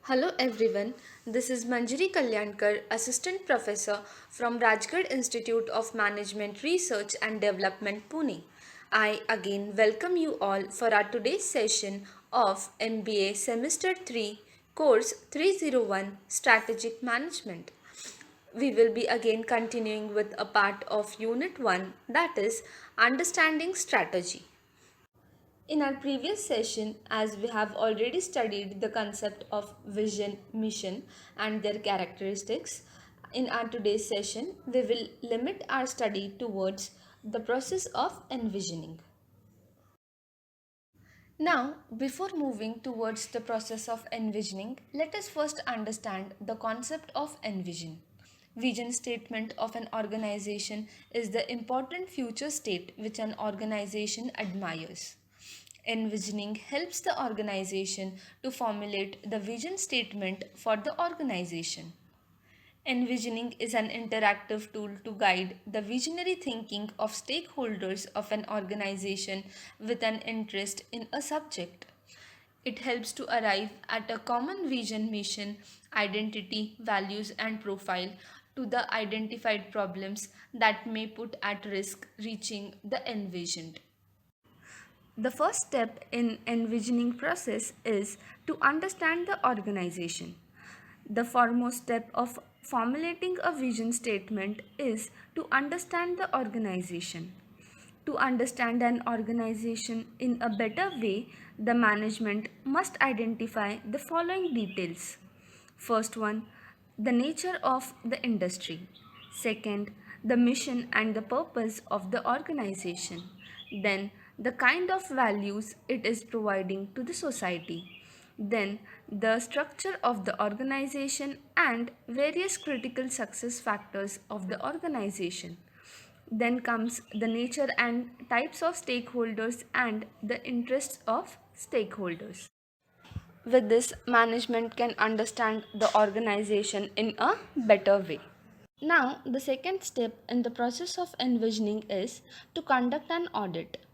Hello everyone, this is Manjari Kalyankar, Assistant Professor from Rajgarh Institute of Management Research and Development, Pune. I again welcome you all for our today's session of MBA Semester 3, Course 301 Strategic Management. We will be again continuing with a part of Unit 1, that is Understanding Strategy. In our previous session, as we have already studied the concept of vision, mission, and their characteristics, in our today's session, we will limit our study towards the process of envisioning. Now, before moving towards the process of envisioning, let us first understand the concept of envision. Vision statement of an organization is the important future state which an organization admires. Envisioning helps the organization to formulate the vision statement for the organization. Envisioning is an interactive tool to guide the visionary thinking of stakeholders of an organization with an interest in a subject. It helps to arrive at a common vision, mission, identity, values, and profile to the identified problems that may put at risk reaching the envisioned. The first step in envisioning process is to understand the organization. The foremost step of formulating a vision statement is to understand the organization. To understand an organization in a better way, the management must identify the following details. First one, the nature of the industry. Second, the mission and the purpose of the organization. Then, the kind of values it is providing to the society. Then, the structure of the organization and various critical success factors of the organization. Then comes the nature and types of stakeholders and the interests of stakeholders. With this, management can understand the organization in a better way. Now, the second step in the process of envisioning is to conduct an audit.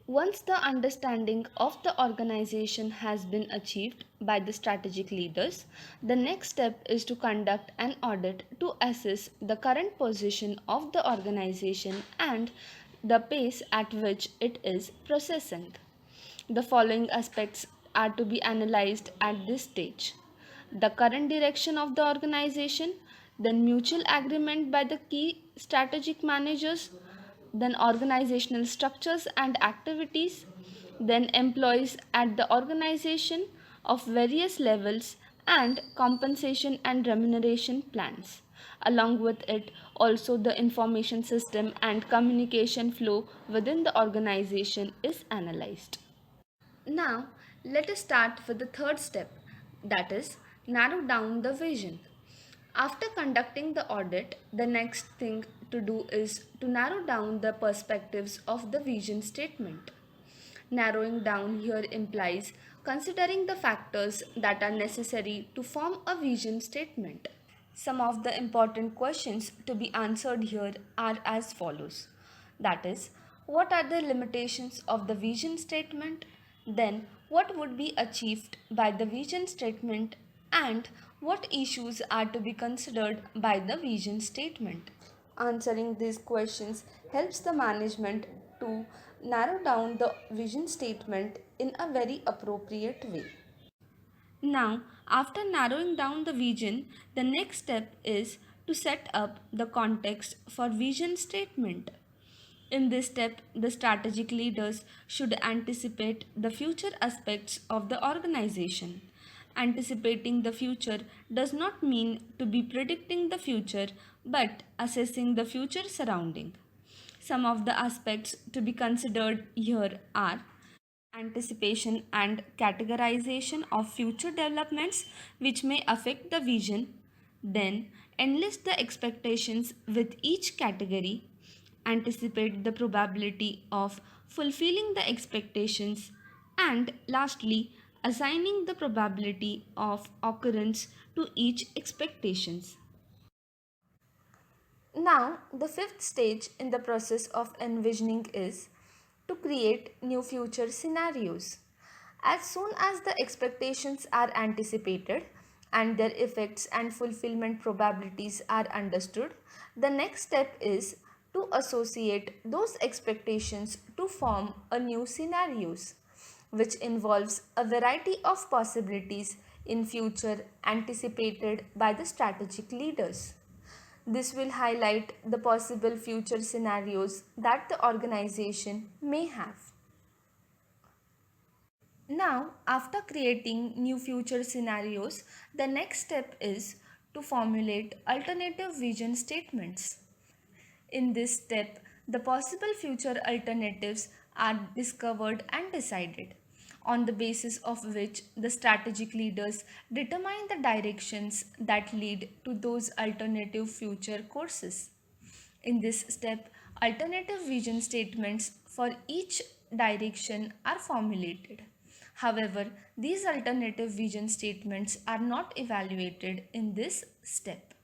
Once the understanding of the organization has been achieved by the strategic leaders, the next step is to conduct an audit to assess the current position of the organization and the pace at which it is processing. The following aspects are to be analyzed at this stage: the current direction of the organization, then mutual agreement by the key strategic managers, then organizational structures and activities, then employees at the organization of various levels, and compensation and remuneration plans. Along with it, also the information system and communication flow within the organization is analyzed. Now, let us start with the third step, that is, narrow down the vision. After conducting the audit, the next thing to do is to narrow down the perspectives of the vision statement. Narrowing down here implies considering the factors that are necessary to form a vision statement. Some of the important questions to be answered here are as follows. That is, what are the limitations of the vision statement? Then, what would be achieved by the vision statement? And what issues are to be considered by the vision statement? Answering these questions helps the management to narrow down the vision statement in a very appropriate way. Now, after narrowing down the vision, the next step is to set up the context for vision statement. In this step, the strategic leaders should anticipate the future aspects of the organization. Anticipating the future does not mean to be predicting the future, but assessing the future surrounding. Some of the aspects to be considered here are anticipation and categorization of future developments which may affect the vision, then enlist the expectations with each category, anticipate the probability of fulfilling the expectations, and lastly, assigning the probability of occurrence to each expectations. Now, the fifth stage in the process of envisioning is to create new future scenarios. As soon as the expectations are anticipated, and their effects and fulfillment probabilities are understood, the next step is to associate those expectations to form a new scenarios, which involves a variety of possibilities in future anticipated by the strategic leaders. This will highlight the possible future scenarios that the organization may have. Now, after creating new future scenarios, the next step is to formulate alternative vision statements. In this step, the possible future alternatives are discovered and decided, on the basis of which the strategic leaders determine the directions that lead to those alternative future courses. In this step, alternative vision statements for each direction are formulated. However, these alternative vision statements are not evaluated in this step.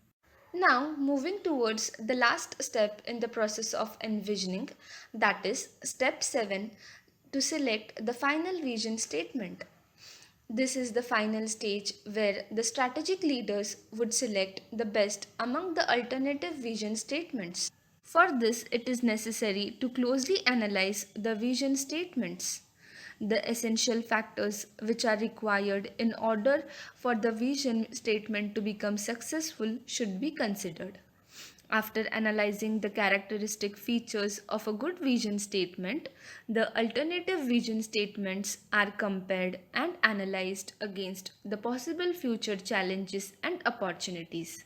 Now, moving towards the last step in the process of envisioning, that is step 7, to select the final vision statement. This is the final stage where the strategic leaders would select the best among the alternative vision statements. For this, it is necessary to closely analyze the vision statements. The essential factors which are required in order for the vision statement to become successful should be considered. After analyzing the characteristic features of a good vision statement, the alternative vision statements are compared and analyzed against the possible future challenges and opportunities.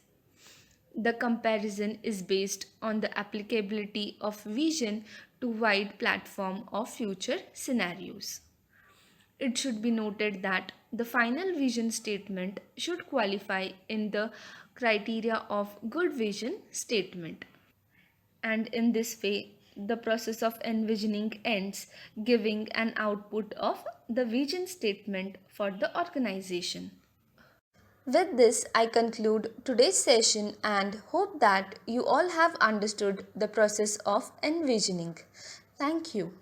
The comparison is based on the applicability of vision to wide platform of future scenarios. It should be noted that the final vision statement should qualify in the criteria of good vision statement. And in this way, the process of envisioning ends, giving an output of the vision statement for the organization. With this, I conclude today's session and hope that you all have understood the process of envisioning. Thank you.